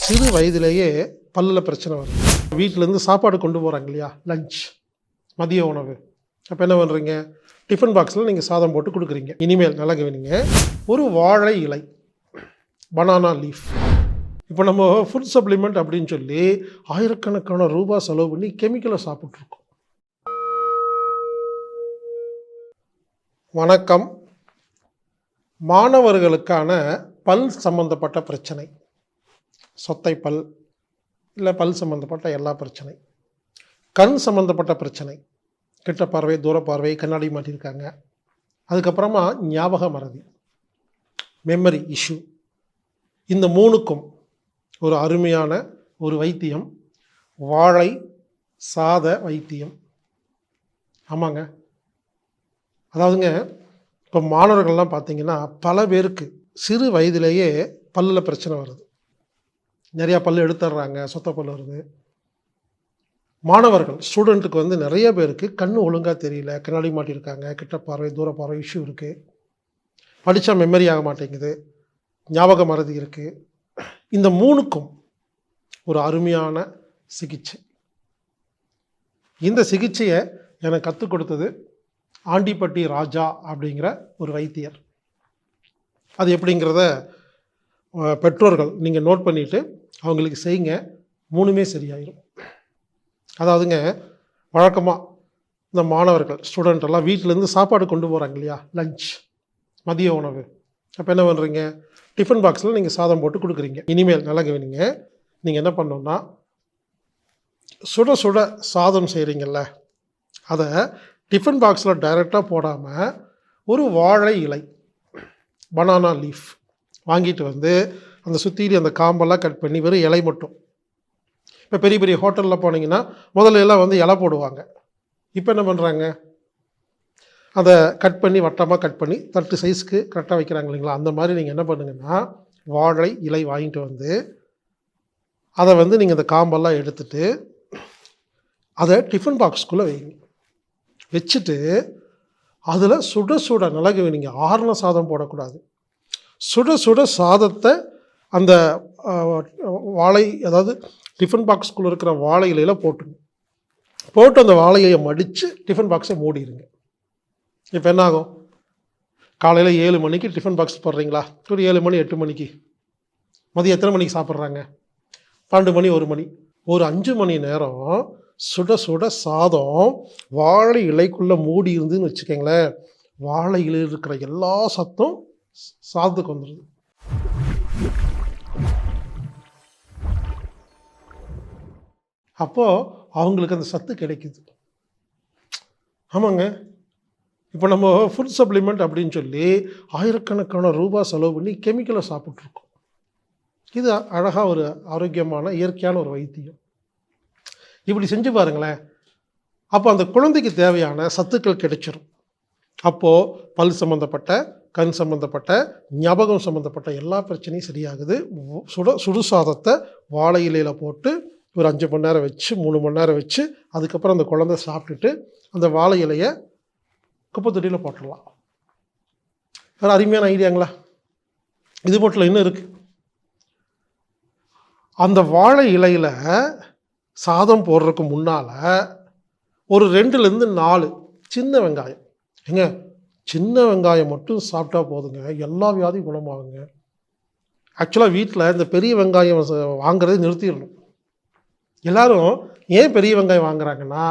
சிறு வயதிலேயே பல்லில் பிரச்சனை வருது. வீட்டிலேருந்து சாப்பாடு கொண்டு போகிறாங்க இல்லையா, லஞ்ச், மதிய உணவு. அப்போ என்ன பண்ணுறீங்க, டிஃபன் பாக்ஸில் நீங்கள் சாதம் போட்டு கொடுக்குறீங்க. இனிமேல் நல்லா கவனிங்க, ஒரு வாழை இலை, பனானா லீஃப். இப்போ நம்ம ஃபுட் சப்ளிமெண்ட் அப்படின்னு சொல்லி ஆயிரக்கணக்கான ரூபாய் செலவு பண்ணி கெமிக்கலை சாப்பிட்ருக்கோம். வணக்கம். மாணவர்களுக்கான பல் சம்பந்தப்பட்ட பிரச்சனை, சொத்தை பல் இல்லை பல் சம்மந்தப்பட்ட எல்லா பிரச்சனை, கண் சம்மந்தப்பட்ட பிரச்சனை, கிட்ட பார்வை, தூர பார்வை, கண்ணாடி மாட்டியிருக்காங்க, அதுக்கப்புறமா ஞாபக மறதி, மெமரி இஷ்யூ, இந்த மூணுக்கும் ஒரு அருமையான ஒரு வைத்தியம் வாழை சாத வைத்தியம். ஆமாங்க, அதாவதுங்க, இப்போ மாணவர்கள்லாம் பார்த்தீங்கன்னா பல பேருக்கு சிறு வயதிலேயே பல்லில் பிரச்சனை வருது. நிறையா பல் எடுத்துடுறாங்க, சொத்த பல் வருது. மாணவர்கள் ஸ்டூடெண்ட்டுக்கு வந்து நிறைய பேருக்கு கண் ஒழுங்காக தெரியல, கண்ணாடி மாட்டியிருக்காங்க, கிட்ட பார்வை, தூர பார்வை இஷ்யூ இருக்குது, படித்தா மெமரி ஆக மாட்டேங்குது, ஞாபக மறதி இருக்குது. இந்த மூணுக்கும் ஒரு அருமையான சிகிச்சை. இந்த சிகிச்சையை எனக்கு கற்றுக் கொடுத்தது ஆண்டிப்பட்டி ராஜா அப்படிங்கிற ஒரு வைத்தியர். அது எப்படிங்கிறத பெற்றோர்கள் நீங்கள் நோட் பண்ணிவிட்டு அவங்களுக்கு செய்யுங்க, மூணுமே சரியாயிடும். அதாவதுங்க, வழக்கமாக இந்த மாணவர்கள் ஸ்டூடெண்ட் வீட்டிலேருந்து சாப்பாடு கொண்டு போகிறாங்க இல்லையா, லஞ்ச், மதிய உணவு. அப்போ என்ன பண்ணுறீங்க, டிஃபன் பாக்ஸில் நீங்கள் சாதம் போட்டு கொடுக்குறீங்க. இனிமேல் நல்லா கவனிங்க, நீங்கள் என்ன பண்ணணுன்னா, சுட சுட சாதம் செய்கிறீங்கல்ல, அதை டிஃபன் பாக்ஸில் டைரெக்டாக போடாமல் ஒரு வாழை இலை, பனானா லீஃப் வாங்கிட்டு வந்து அந்த சுற்றிலி அந்த காம்பெல்லாம் கட் பண்ணி வெறும் இலை மட்டும். இப்போ பெரிய பெரிய ஹோட்டலில் போனீங்கன்னா முதல்ல எல்லாம் வந்து இலை போடுவாங்க. இப்போ என்ன பண்ணுறாங்க, அதை கட் பண்ணி வட்டமாக கட் பண்ணி தட்டு சைஸ்க்கு கரெக்டாக வைக்கிறாங்க இல்லைங்களா. அந்த மாதிரி நீங்கள் என்ன பண்ணுங்கன்னா, வாழை இலை வாங்கிட்டு வந்து அதை வந்து நீங்கள் அந்த காம்பெல்லாம் எடுத்துட்டு அதை டிஃபன் பாக்ஸ்குள்ளே வைங்க. வச்சுட்டு அதில் சுட சுட மிளகு வைங்க. ஆறுன சாதம் போடக்கூடாது. சுட சுட சாதத்தை அந்த வாழை, அதாவது டிஃபன் பாக்ஸ்குள்ளே இருக்கிற வாழை இலையில் போட்டு அந்த வாழையை மடித்து டிஃபன் பாக்ஸை மூடிடுங்க. இப்போ என்ன ஆகும், காலையில் 7 மணிக்கு டிஃபன் பாக்ஸ் போடுறீங்களா, ஒரு 7 மணி 8 மணிக்கு, மதியம் எத்தனை மணிக்கு சாப்பிட்றாங்க, 12 மணி 1 மணி, ஒரு 5 மணி நேரம் சுட சுட சாதம் வாழை இலைக்குள்ளே மூடி இருந்துன்னு வச்சுக்கோங்களேன், வாழை இலையில் இருக்கிற எல்லா சத்தும் சாதத்துக்கு வந்துடுது. அப்போது அவங்களுக்கு அந்த சத்து கிடைக்குது. ஆமாங்க, இப்போ நம்ம ஃபுட் சப்ளிமெண்ட் அப்படின்னு சொல்லி ஆயிரக்கணக்கான ரூபாய் செலவு பண்ணி கெமிக்கலை சாப்பிட்ருக்கோம். இது அழகாக ஒரு ஆரோக்கியமான இயற்கையான ஒரு வைத்தியம். இப்படி செஞ்சு பாருங்களேன், அப்போ அந்த குழந்தைக்கு தேவையான சத்துக்கள் கிடைச்சிடும். அப்போது பல் சம்மந்தப்பட்ட, கண் சம்மந்தப்பட்ட, ஞாபகம் சம்மந்தப்பட்ட எல்லா பிரச்சனையும் சரியாகுது. சுடு சாதத்தை வாழை இலையில் போட்டு ஒரு 5 மணி நேரம் வச்சு, 3 மணி நேரம் வச்சு, அதுக்கப்புறம் அந்த குழந்தை சாப்பிட்டுட்டு அந்த வாழை இலையை குப்பை தொட்டியில் போட்டுடலாம். வேறு அருமையான ஐடியாங்களா? இது மட்டும் இன்னும் இருக்குது. அந்த வாழை இலையில் சாதம் போடுறதுக்கு முன்னால் ஒரு 2லேருந்து 4 சின்ன வெங்காயம், ஏங்க சின்ன வெங்காயம் மட்டும் சாப்பிட்டா போதுங்க, எல்லா வியாதியும் குணமாகுங்க. ஆக்சுவலாக வீட்டில் இந்த பெரிய வெங்காயம் வாங்குறதை நிறுத்திடணும். எல்லோரும் ஏன் பெரிய வெங்காயம் வாங்குறாங்கன்னா,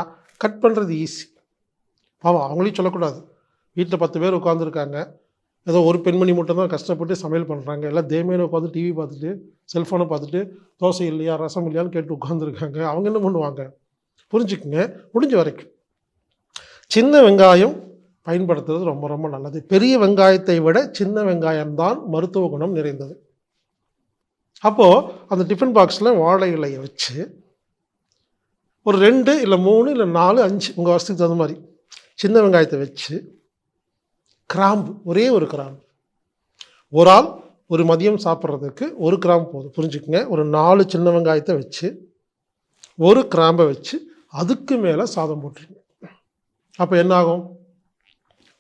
கட் பண்ணுறது ஈஸி. ஆமாம், அவங்களையும் சொல்லக்கூடாது. வீட்டில் 10 பேர் உட்காந்துருக்காங்க, ஏதோ ஒரு பெண்மணி மட்டும் தான் கஷ்டப்பட்டு சமையல் பண்ணுறாங்க. எல்லாம் தேமையான உட்காந்து டிவி பார்த்துட்டு, செல்ஃபோனை பார்த்துட்டு, தோசை இல்லையா ரசம் இல்லையான்னு கேட்டு உட்காந்துருக்காங்க. அவங்க என்ன பண்ணுவாங்க, புரிஞ்சுக்குங்க. முடிஞ்ச வரைக்கும் சின்ன வெங்காயம் பயன்படுத்துறது ரொம்ப ரொம்ப நல்லது. பெரிய வெங்காயத்தை விட சின்ன வெங்காயம்தான் மருத்துவ குணம் நிறைந்தது. அப்போது அந்த டிஃபன் பாக்ஸில் வாழை இலையை வச்சு ஒரு 2 இல்லை 3 இல்லை 4 5 உங்கள் வசதிக்கு தகுந்த மாதிரி சின்ன வெங்காயத்தை வச்சு, கிராம்பு, ஒரே ஒரு கிராம்பு, ஒரு ஆள் ஒரு மதியம் சாப்பிட்றதுக்கு 1 கிராம்பு போதும், புரிஞ்சுக்குங்க. ஒரு 4 சின்ன வெங்காயத்தை வச்சு, ஒரு கிராம்பை வச்சு, அதுக்கு மேலே சாதம் போட்டுருங்க. அப்போ என்னாகும்,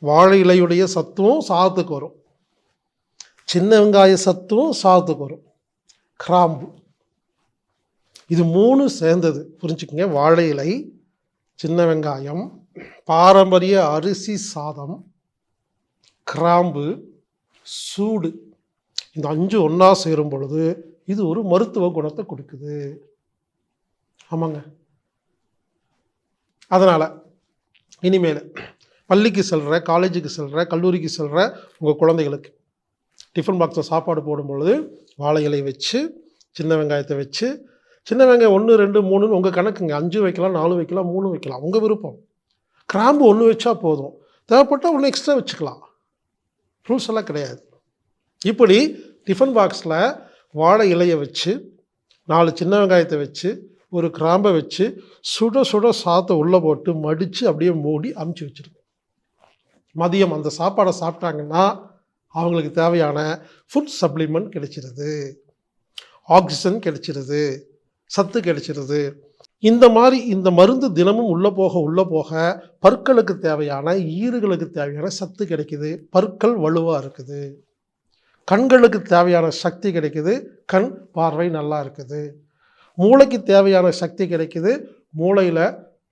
வாழை இலையுடைய சத்தும் சாதத்துக்கு வரும், சின்ன வெங்காய சத்தும் சாதத்துக்கு வரும், கிராம்பு இது 3 சேர்ந்தது புரிஞ்சுக்கங்க. வாழை இலை, சின்ன வெங்காயம், பாரம்பரிய அரிசி சாதம், கிராம்பு, சூடு, இந்த 5 ஒன்றா சேரும் பொழுது இது ஒரு மருத்துவ குணத்தை கொடுக்குது. ஆமாங்க. அதனால் இனிமேல் பள்ளிக்கு செல்கிற, காலேஜுக்கு செல்கிற, கல்லூரிக்கு செல்கிற உங்கள் குழந்தைகளுக்கு டிஃபன் பாக்ஸில் சாப்பாடு போடும்பொழுது வாழை இலை வச்சு, சின்ன வெங்காயத்தை வச்சு, சின்ன வெங்காயம் 1, 2, 3ன்னு உங்கள் கணக்குங்க. 5 வைக்கலாம், 4 வைக்கலாம், 3 வைக்கலாம், உங்கள் விருப்பம். கிராம்பு 1 வச்சா போதும், தேவைப்பட்டால் 1 எக்ஸ்ட்ரா வச்சுக்கலாம். ரூல்ஸ் எல்லாம் கிடையாது. இப்படி டிஃபன் பாக்ஸில் வாழை இலையை வச்சு, 4 சின்ன வெங்காயத்தை வச்சு, ஒரு கிராம்பை வச்சு, சுட சுட சாதத்தை உள்ளே போட்டு மடித்து அப்படியே மூடி அமுச்சு வச்சுருங்க. மதியம் அந்த சாப்பாடை சாப்பிட்டாங்கன்னா அவங்களுக்கு தேவையான ஃபுட் சப்ளிமெண்ட் கிடைச்சிருது, ஆக்சிஜன் கிடைச்சிருது, சத்து கிடைச்சிருது. இந்த மாதிரி இந்த மருந்து தினமும் உள்ளே போக பற்களுக்கு தேவையான, ஈறுகளுக்கு தேவையான சத்து கிடைக்குது, பற்கள் வலுவாக இருக்குது. கண்களுக்கு தேவையான சக்தி கிடைக்குது, கண் பார்வை நல்லா இருக்குது. மூளைக்கு தேவையான சக்தி கிடைக்குது, மூளையில்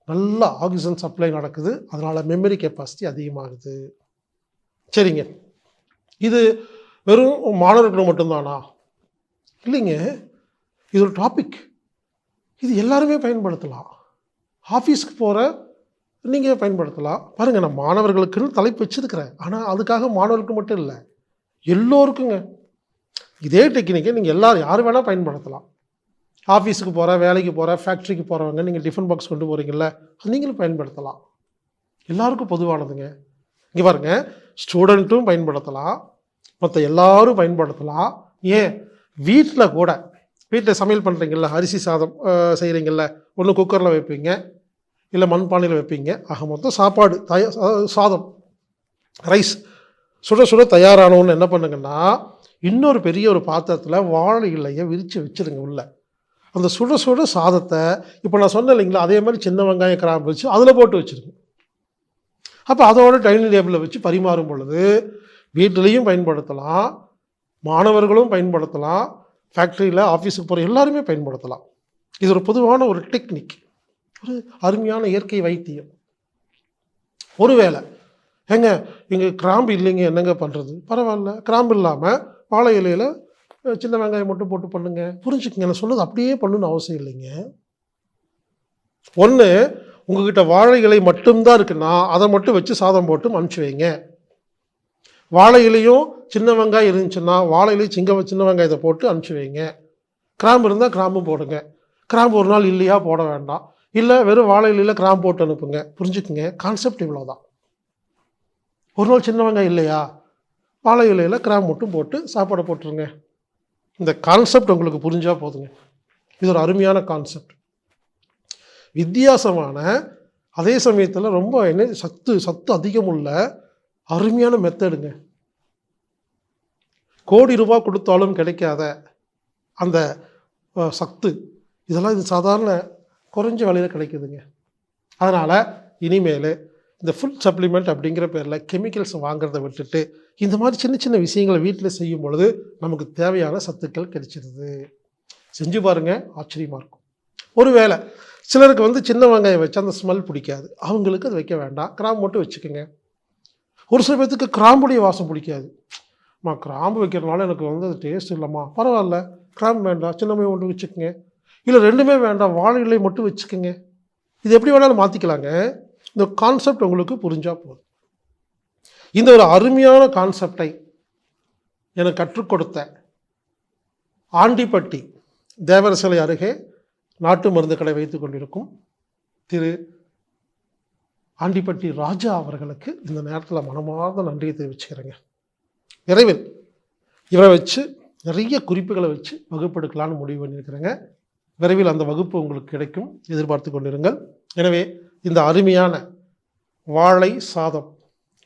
நல்ல ஆக்சிஜன் சப்ளை நடக்குது, அதனால் மெமரி கெப்பாசிட்டி அதிகமாகுது. சரிங்க, இது வெறும் மாணவர்கள் மட்டும்தானா? இல்லைங்க, இது ஒரு டாபிக். இது எல்லாருமே பயன்படுத்தலாம். ஆஃபீஸ்க்கு போகிற நீங்கள் பயன்படுத்தலாம். பாருங்கள், நான் மாணவர்களுக்குன்னு தலைப்பு வச்சுருக்கிறேன். ஆனால் அதுக்காக மாணவர்களுக்கு மட்டும் இல்லை, எல்லோருக்குங்க இதே டெக்னிக்கை நீங்கள் யார் வேணால் பயன்படுத்தலாம். ஆஃபீஸுக்கு போகிற, வேலைக்கு போகிற, ஃபேக்ட்ரிக்கு போகிறவங்க நீங்கள் டிஃபன் பாக்ஸ் கொண்டு போகிறீங்கள, அது நீங்களும் பயன்படுத்தலாம். எல்லாருக்கும் பொதுவானதுங்க. இங்கே பாருங்கள், ஸ்டூடெண்ட்டும் பயன்படுத்தலாம், மற்ற எல்லாரும் பயன்படுத்தலாம். ஏன் வீட்டில் கூட, வீட்டில் சமையல் பண்ணுறீங்கள, அரிசி சாதம் செய்கிறீங்கள, ஒன்று குக்கரில் வைப்பீங்க, இல்லை மண்பானையில் வைப்பீங்க. ஆக மொத்தம் சாப்பாடு சாதம், ரைஸ் சுட சுட தயாரானவன்னு என்ன பண்ணுங்கன்னா, இன்னொரு பெரிய ஒரு பாத்திரத்தில் வாழை இலையை விரித்து வச்சுருங்க உள்ள. அந்த சுட சுட சாதத்தை இப்போ நான் சொன்னேன் இல்லைங்களா, அதே மாதிரி சின்ன வெங்காயம் கிராம்பு வச்சு அதில் போட்டு வச்சுருங்க. அப்போ அதோட டைனிங் டேபிளில் வச்சு பரிமாறும் பொழுது வீட்டிலையும் பயன்படுத்தலாம், மாணவர்களும் பயன்படுத்தலாம், ஃபேக்ட்ரியில் ஆஃபீஸுக்கு போகிற எல்லாருமே பயன்படுத்தலாம். இது ஒரு பொதுவான ஒரு டெக்னிக், ஒரு அருமையான இயற்கை வைத்தியம். ஒருவேளை ஏங்க இங்கே கிராம்பு இல்லைங்க, என்னங்க பண்ணுறது? பரவாயில்ல, கிராம்பு இல்லாமல் வாழை இலையில் சின்ன வெங்காயம் மட்டும் போட்டு பண்ணுங்க. புரிஞ்சுக்குங்க, நான் சொன்னது அப்படியே பண்ணணும்னு அவசியம் இல்லைங்க. ஒன்று, உங்ககிட்ட வாழை இலை மட்டும்தான் இருக்குன்னா அதை மட்டும் வச்சு சாதம் போட்டு அனுப்பிச்சி வைங்க. வாழை இலையும் சின்ன வெங்காயம் இருந்துச்சுன்னா வாழை இலையும் சின்ன வெங்காயத்தை போட்டு அனுப்பிச்சி வைங்க. கிராம்பு இருந்தால் கிராம்பும் போடுங்க. கிராம்பு ஒரு நாள் இல்லையா போட வேண்டாம், இல்லை வெறும் வாழை இலையில் கிராம்பு போட்டு அனுப்புங்க. புரிஞ்சுக்குங்க, கான்செப்ட் இவ்வளோதான். ஒரு நாள் சின்ன வெங்காயம் இல்லையா, வாழை இலையில் கிராம்பு மட்டும் போட்டு சாப்பாடை போட்டுருங்க. இந்த கான்செப்ட் உங்களுக்கு புரிஞ்சால் போதுங்க. இது ஒரு அருமையான கான்செப்ட், வித்தியாசமான, அதே சமயத்தில் ரொம்ப சத்து அதிகம் உள்ள அருமையான மெத்தடுங்க. கோடி ரூபாய் கொடுத்தாலும் கிடைக்காத அந்த சத்து இதெல்லாம் இது சாதாரண குறைஞ்ச விலையில் கிடைக்குதுங்க. அதனால் இனிமேல் இந்த ஃபுட் சப்ளிமெண்ட் அப்படிங்கிற பேரில் கெமிக்கல்ஸ் வாங்குறத விட்டுட்டு இந்த மாதிரி சின்ன சின்ன விஷயங்களை வீட்டில் செய்யும் பொழுது நமக்கு தேவையான சத்துக்கள் கிடைச்சிருது. செஞ்சு பாருங்கள், ஆச்சரியமாக இருக்கும். ஒருவேளை சிலருக்கு சின்ன வெங்காயம் வச்சு அந்த ஸ்மெல் பிடிக்காது, அவங்களுக்கு அது வைக்க வேண்டாம், கிராம்பு மட்டும் வச்சுக்கோங்க. ஒரு சில பேர்த்துக்கு கிராம்புடைய வாசம் பிடிக்காது, கிராம்பு வைக்கிறதுனால எனக்கு அது டேஸ்ட் இல்லைம்மா, பரவாயில்ல, கிராம்பு வேண்டாம், சின்ன வெங்காயம் மட்டும் வச்சுக்கோங்க. இல்லை ரெண்டுமே வேண்டாம், வாழை இலை மட்டும் வச்சுக்கோங்க. இது எப்படி வேணாலும் மாற்றிக்கலாங்க. இந்த கான்செப்ட் உங்களுக்கு புரிஞ்சால் போதும். இந்த ஒரு அருமையான கான்செப்டை எனக்கு கற்றுக் கொடுத்த ஆண்டிப்பட்டி தேவர் சிலை அருகே நாட்டு மருந்து கடை வைத்து கொண்டிருக்கும் திரு ஆண்டிப்பட்டி ராஜா அவர்களுக்கு இந்த நேரத்தில் மனமார்ந்த நன்றியை தெரிவிச்சுக்கிறேங்க. விரைவில் இவரை வச்சு நிறைய குறிப்புகளை வச்சு வகுப்பெடுக்கலான்னு முடிவு பண்ணியிருக்கிறேங்க. விரைவில் அந்த வகுப்பு உங்களுக்கு கிடைக்கும், எதிர்பார்த்து கொண்டிருங்கள். எனவே இந்த அருமையான வாழை சாதம்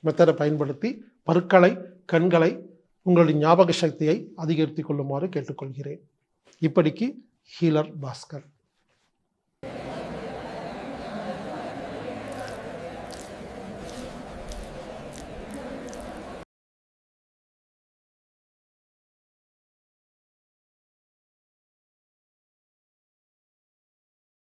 மெத்தடை பயன்படுத்தி பற்களை, கண்களை, உங்களுடைய ஞாபக சக்தியை அதிகரித்து கொள்ளுமாறு கேட்டுக்கொள்கிறேன். இப்படிக்கு ஹீலர் பாஸ்கர்.